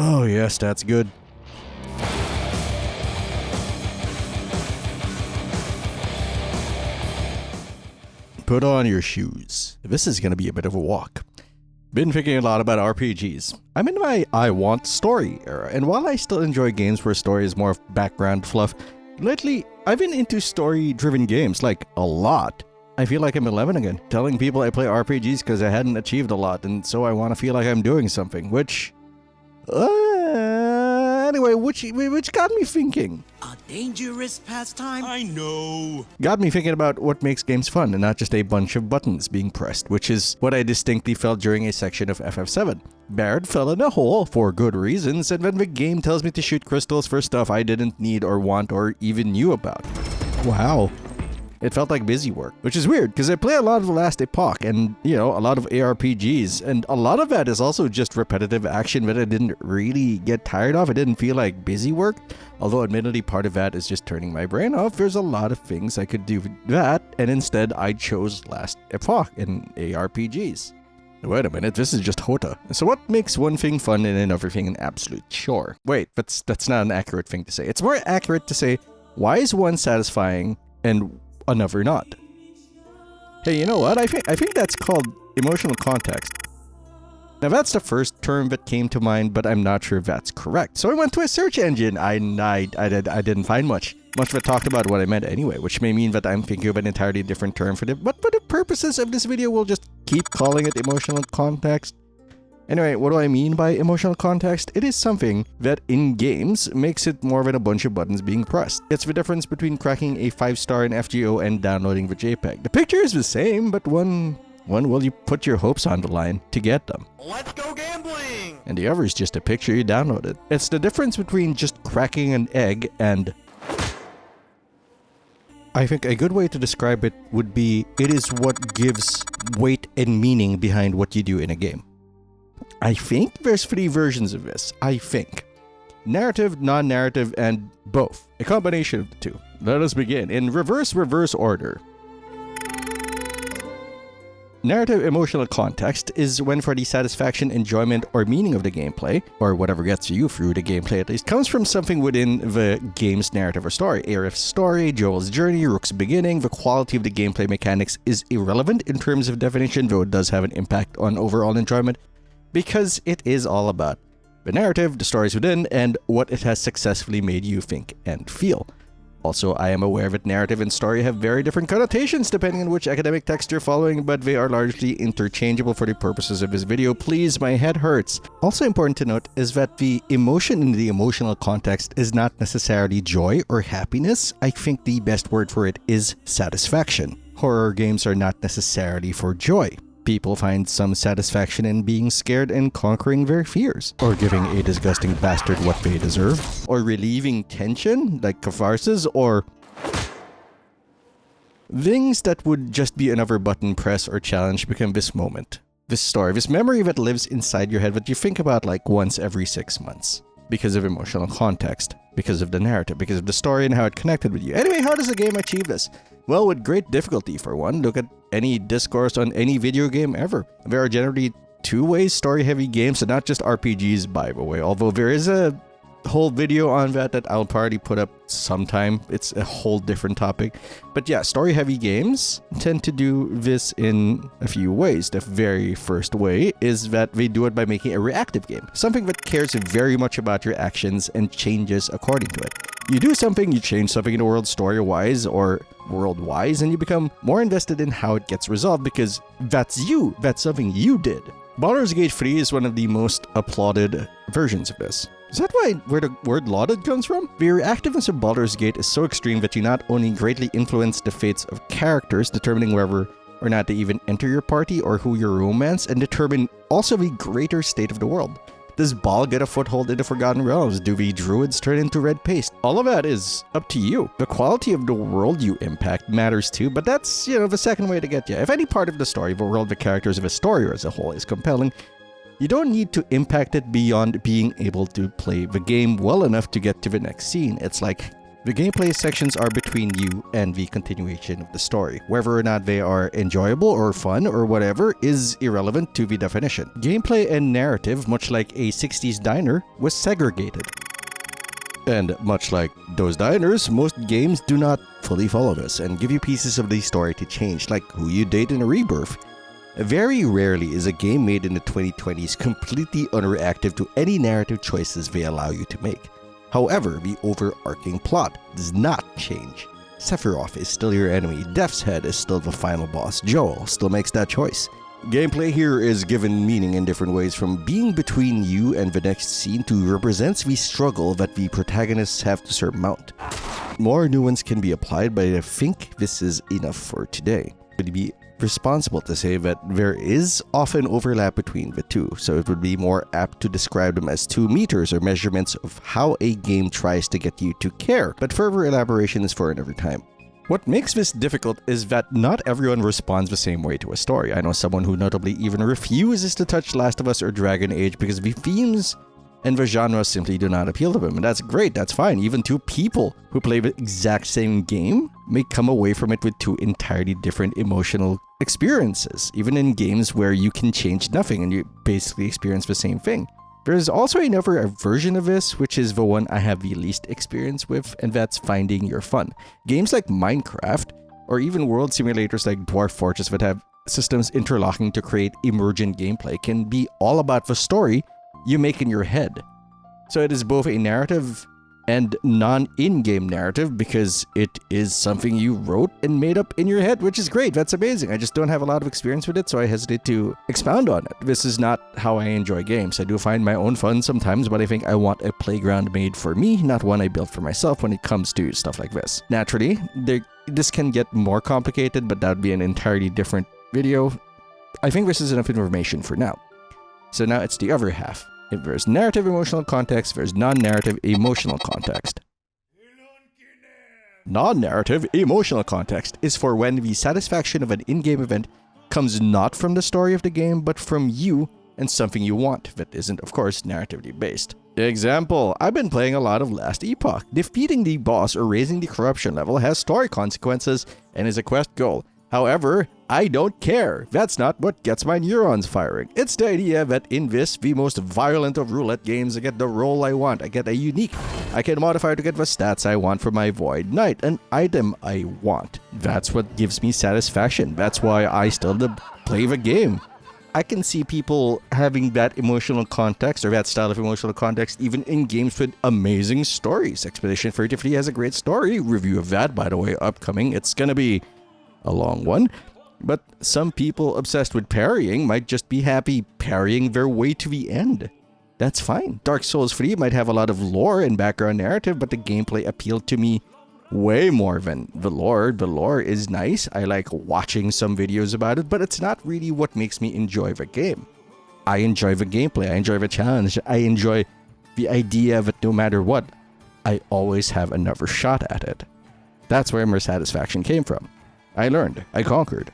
Oh yes, that's good. Put on your shoes. This is gonna be a bit of a walk. Been thinking a lot about RPGs. I'm in my I want story era, and while I still enjoy games where story is more of background fluff, lately I've been into story-driven games, like a lot. I feel like I'm 11 again, telling people I play RPGs because I hadn't achieved a lot, and so I want to feel like I'm doing something, which... anyway, which got me thinking. A dangerous pastime? I know. Got me thinking about what makes games fun and not just a bunch of buttons being pressed, which is what I distinctly felt during a section of FF7. Barrett fell in a hole for good reasons, and then the game tells me to shoot crystals for stuff I didn't need or want or even knew about. Wow. It felt like busy work, which is weird because I play a lot of the last epoch and, you know, a lot of ARPGs, and a lot of that is also just repetitive action that I didn't really get tired of. It didn't feel like busy work, although admittedly part of that is just turning my brain off. There's a lot of things I could do with that, and instead I chose last epoch in ARPGs. Wait a minute, this is just Hota. So what makes one thing fun and another thing an absolute chore? Wait, that's not an accurate thing to say. It's more accurate to say, why is one satisfying and another not? Hey, you know what? I think that's called emotional context. Now that's the first term that came to mind, but I'm not sure if that's correct. So I went to a search engine. I didn't find much. Much of it talked about what I meant anyway, which may mean that I'm thinking of an entirely different term for it. But for the purposes of this video, we'll just keep calling it emotional context. Anyway, what do I mean by emotional context? It is something that in games makes it more than a bunch of buttons being pressed. It's the difference between cracking a 5-star in FGO and downloading the JPEG. The picture is the same, but one will you put your hopes on the line to get them. Let's go gambling! And the other is just a picture you downloaded. It's the difference between just cracking an egg and... I think a good way to describe it would be, it is what gives weight and meaning behind what you do in a game. I think there's 3 versions of this. I think. Narrative, non-narrative, and both. A combination of the two. Let us begin in reverse order. Narrative emotional context is when for the satisfaction, enjoyment, or meaning of the gameplay, or whatever gets you through the gameplay at least, comes from something within the game's narrative or story. Aerith's story, Joel's journey, Rook's beginning. The quality of the gameplay mechanics is irrelevant in terms of definition, though it does have an impact on overall enjoyment, because it is all about the narrative, the stories within, and what it has successfully made you think and feel. Also, I am aware that narrative and story have very different connotations depending on which academic text you're following, but they are largely interchangeable for the purposes of this video. Please, my head hurts. Also important to note is that the emotion in the emotional context is not necessarily joy or happiness. I think the best word for it is satisfaction. Horror games are not necessarily for joy. People find some satisfaction in being scared and conquering their fears, or giving a disgusting bastard what they deserve, or relieving tension, like catharsis, or things that would just be another button press or challenge become this moment, this story, this memory that lives inside your head that you think about like once every 6 months, because of emotional context, because of the narrative, because of the story and how it connected with you. Anyway, how does a game achieve this? Well, with great difficulty for one. Look at any discourse on any video game ever. There are generally 2-way story-heavy games, and not just RPGs, by the way, although there is a whole video on that I'll probably put up sometime. It's a whole different topic. But yeah, story-heavy games tend to do this in a few ways. The very first way is that they do it by making a reactive game, something that cares very much about your actions and changes according to it. You do something, you change something in the world story-wise or world-wise, and you become more invested in how it gets resolved because that's you. That's something you did. Baldur's Gate 3 is one of the most applauded versions of this. Is that where the word lauded comes from? The reactiveness of Baldur's Gate is so extreme that you not only greatly influence the fates of characters, determining whether or not they even enter your party or who you romance, and determine also the greater state of the world. Does Bal get a foothold in the Forgotten Realms? Do the druids turn into red paste? All of that is up to you. The quality of the world you impact matters too, but that's, the second way to get you. If any part of the story, the world, the characters of a story as a whole is compelling, you don't need to impact it beyond being able to play the game well enough to get to the next scene. It's like The gameplay sections are between you and the continuation of the story. Whether or not they are enjoyable or fun or whatever is irrelevant to the definition. Gameplay and narrative, much like a 60s diner, was segregated. And much like those diners, most games do not fully follow this and give you pieces of the story to change, like who you date in a rebirth. Very rarely is a game made in the 2020s completely unreactive to any narrative choices they allow you to make. However, the overarching plot does not change. Sephiroth is still your enemy, Death's Head is still the final boss, Joel still makes that choice. Gameplay here is given meaning in different ways, from being between you and the next scene to represents the struggle that the protagonists have to surmount. More nuance can be applied, but I think this is enough for today. It would be responsible to say that there is often overlap between the two, so it would be more apt to describe them as 2 meters or measurements of how a game tries to get you to care, but further elaboration is for another time. What makes this difficult is that not everyone responds the same way to a story. I know someone who notably even refuses to touch Last of Us or Dragon Age because the themes and the genre simply do not appeal to them. And that's great, that's fine. Even 2 people who play the exact same game may come away from it with 2 entirely different emotional experiences, even in games where you can change nothing and you basically experience the same thing. There's also another version of this, which is the one I have the least experience with, and that's finding your fun. Games like Minecraft, or even world simulators like Dwarf Fortress that have systems interlocking to create emergent gameplay, can be all about the story you make in your head. So it is both a narrative and non-in-game narrative because it is something you wrote and made up in your head, which is great. That's amazing. I just don't have a lot of experience with it, so I hesitate to expound on it. This is not how I enjoy games. I do find my own fun sometimes, but I think I want a playground made for me, not one I built for myself when it comes to stuff like this. Naturally, this can get more complicated, but that would be an entirely different video. I think this is enough information for now. So now it's the other half. If there's narrative emotional context, there's non-narrative emotional context. Non-narrative emotional context is for when the satisfaction of an in-game event comes not from the story of the game, but from you and something you want that isn't, of course, narratively based. Example, I've been playing a lot of Last Epoch. Defeating the boss or raising the corruption level has story consequences and is a quest goal. However, I don't care. That's not what gets my neurons firing. It's the idea that in this, the most violent of roulette games, I get the role I want. I get a unique. I can modify to get the stats I want for my Void Knight, an item I want. That's what gives me satisfaction. That's why I still play the game. I can see people having that emotional context or that style of emotional context even in games with amazing stories. Expedition 33 has a great story. Review of that, by the way, upcoming. It's gonna be a long one. But some people obsessed with parrying might just be happy parrying their way to the end. That's fine. Dark Souls 3 might have a lot of lore and background narrative, but the gameplay appealed to me way more than the lore. The lore is nice. I like watching some videos about it, but it's not really what makes me enjoy the game. I enjoy the gameplay. I enjoy the challenge. I enjoy the idea that no matter what, I always have another shot at it. That's where my satisfaction came from. I learned. I conquered.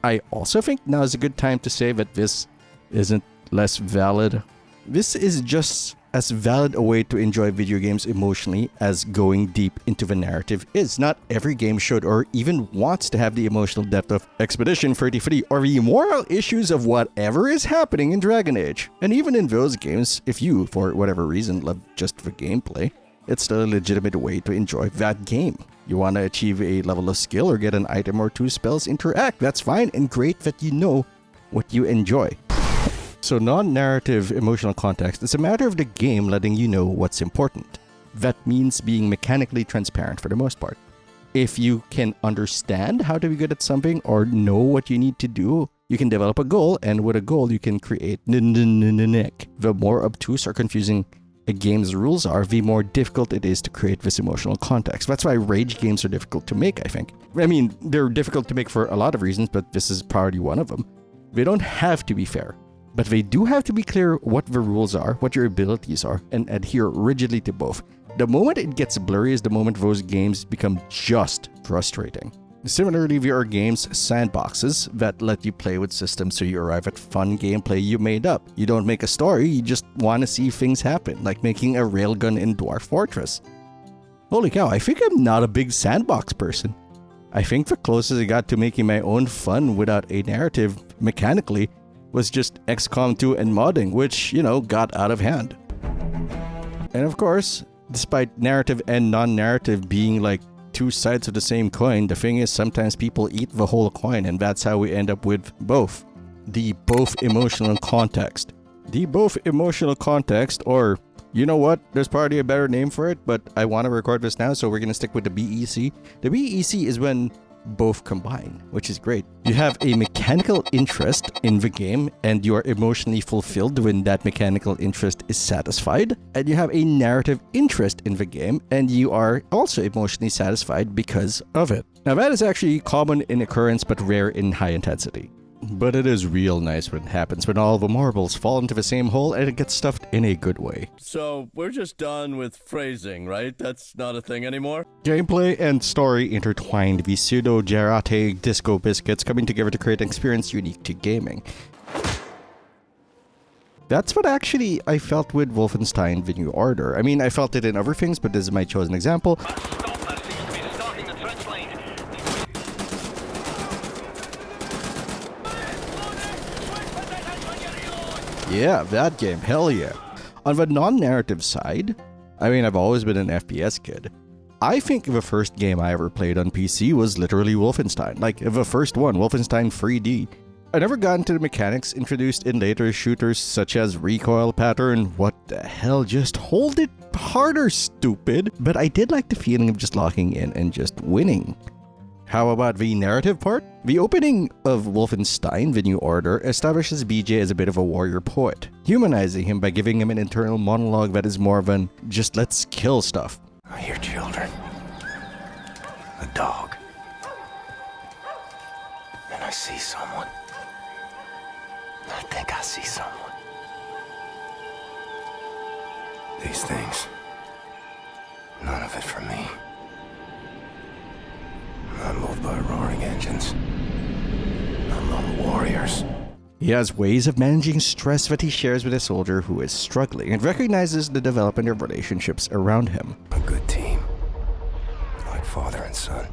I also think now is a good time to say that this isn't less valid. This is just as valid a way to enjoy video games emotionally as going deep into the narrative is. Not every game should or even wants to have the emotional depth of Expedition 33 or the moral issues of whatever is happening in Dragon Age. And even in those games, if you, for whatever reason, love just the gameplay, it's still a legitimate way to enjoy that game. You want to achieve a level of skill or get an item or 2 spells interact, that's fine and great that you know what you enjoy. So non-narrative emotional context is a matter of the game letting you know what's important. That means being mechanically transparent for the most part. If you can understand how to be good at something or know what you need to do, you can develop a goal, and with a goal you can create The more obtuse or confusing a game's rules are, the more difficult it is to create this emotional context. That's why rage games are difficult to make, I think. I mean, they're difficult to make for a lot of reasons, but this is probably one of them. They don't have to be fair, but they do have to be clear what the rules are, what your abilities are, and adhere rigidly to both. The moment it gets blurry is the moment those games become just frustrating. Similarly, there are games, sandboxes, that let you play with systems so you arrive at fun gameplay you made up. You don't make a story, you just want to see things happen, like making a railgun in Dwarf Fortress. Holy cow, I think I'm not a big sandbox person. I think the closest I got to making my own fun without a narrative mechanically was just XCOM 2 and modding, which, got out of hand. And of course, despite narrative and non-narrative being like two sides of the same coin, the thing is sometimes people eat the whole coin, and that's how we end up with both. The both emotional context. The both emotional context, or you know what? There's probably a better name for it, but I want to record this now, so we're going to stick with the BEC. The BEC is when both combine, which is great. You have a mechanical interest in the game, and you are emotionally fulfilled when that mechanical interest is satisfied. And you have a narrative interest in the game, and you are also emotionally satisfied because of it. Now that is actually common in occurrence, but rare in high intensity. But it is real nice when it happens, when all the marbles fall into the same hole and it gets stuffed in a good way. So, we're just done with phrasing, right? That's not a thing anymore? Gameplay and story intertwined, the pseudo-Jarate disco biscuits coming together to create an experience unique to gaming. That's what actually I felt with Wolfenstein: The New Order. I mean, I felt it in other things, but this is my chosen example. Yeah, that game, hell yeah. On the non-narrative side, I mean, I've always been an FPS kid. I think the first game I ever played on PC was literally Wolfenstein. Like, the first one, Wolfenstein 3D. I never got into the mechanics introduced in later shooters such as recoil pattern. What the hell, just hold it harder, stupid. But I did like the feeling of just locking in and just winning. How about the narrative part? The opening of Wolfenstein: The New Order establishes BJ as a bit of a warrior poet, humanizing him by giving him an internal monologue that is more of an just let's kill stuff. I hear children. A dog. And I see someone. I think I see someone. These things. None of it for me. I'm moved by roaring engines. I'm lone warriors. He has ways of managing stress that he shares with a soldier who is struggling and recognizes the development of relationships around him. A good team. Like father and son.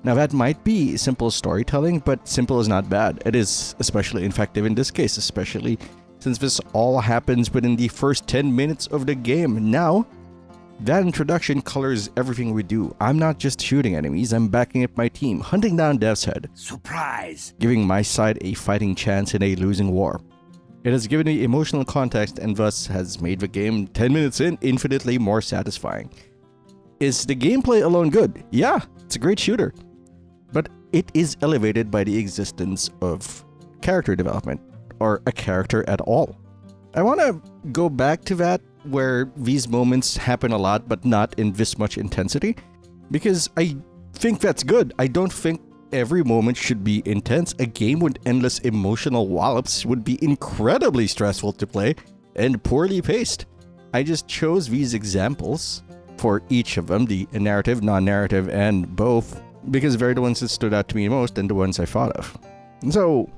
Now that might be simple storytelling, but simple is not bad. It is especially effective in this case, especially since this all happens within the first 10 minutes of the game. Now, that introduction colors everything we do. I'm not just shooting enemies, I'm backing up my team, hunting down Death's Head. Surprise! Giving my side a fighting chance in a losing war. It has given me emotional context and thus has made the game 10 minutes in infinitely more satisfying. Is the gameplay alone good? Yeah, it's a great shooter. But it is elevated by the existence of character development, or a character at all. I want to go back to that, where these moments happen a lot but not in this much intensity, because I think that's good. I don't think every moment should be intense. A game with endless emotional wallops would be incredibly stressful to play and poorly paced. I just chose these examples for each of them, the narrative, non-narrative, and both, because they're the ones that stood out to me most and the ones I thought of. So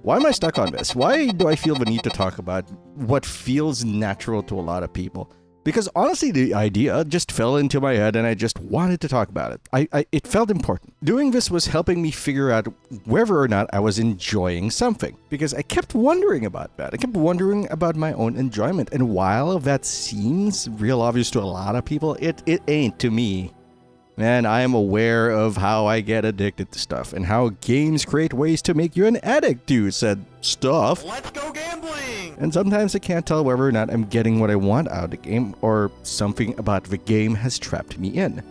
why am I stuck on this? Why do I feel the need to talk about what feels natural to a lot of people? Because honestly, the idea just fell into my head and I just wanted to talk about it. It felt important. Doing this was helping me figure out whether or not I was enjoying something. Because I kept wondering about that. I kept wondering about my own enjoyment. And while that seems real obvious to a lot of people, it ain't to me. Man, I am aware of how I get addicted to stuff and how games create ways to make you an addict to said stuff. Let's go gambling! And sometimes I can't tell whether or not I'm getting what I want out of the game or something about the game has trapped me in.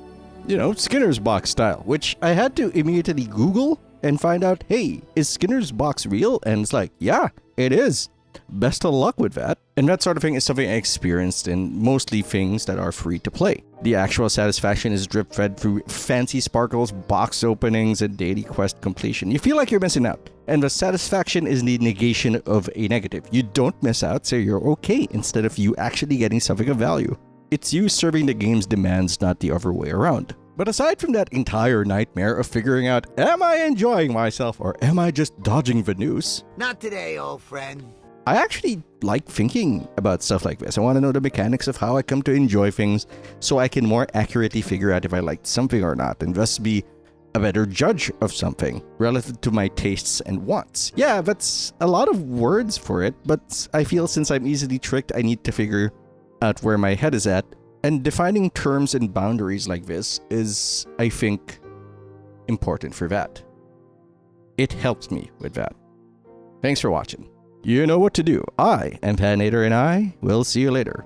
You know, Skinner's box style, which I had to immediately Google and find out, hey, is Skinner's box real? And it's like, yeah, it is. Best of luck with that. And that sort of thing is something I experienced in mostly things that are free to play. The actual satisfaction is drip-fed through fancy sparkles, box openings, and daily quest completion. You feel like you're missing out. And the satisfaction is the negation of a negative. You don't miss out, so you're okay, instead of you actually getting something of value. It's you serving the game's demands, not the other way around. But aside from that entire nightmare of figuring out, am I enjoying myself or am I just dodging the noose? Not today, old friend. I actually like thinking about stuff like this. I want to know the mechanics of how I come to enjoy things so I can more accurately figure out if I liked something or not, and thus be a better judge of something relative to my tastes and wants. Yeah, that's a lot of words for it, but I feel since I'm easily tricked, I need to figure out where my head is at, and defining terms and boundaries like this is, I think, important for that. It helps me with that. Thanks for watching. You know what to do. I am Patinator, and I will see you later.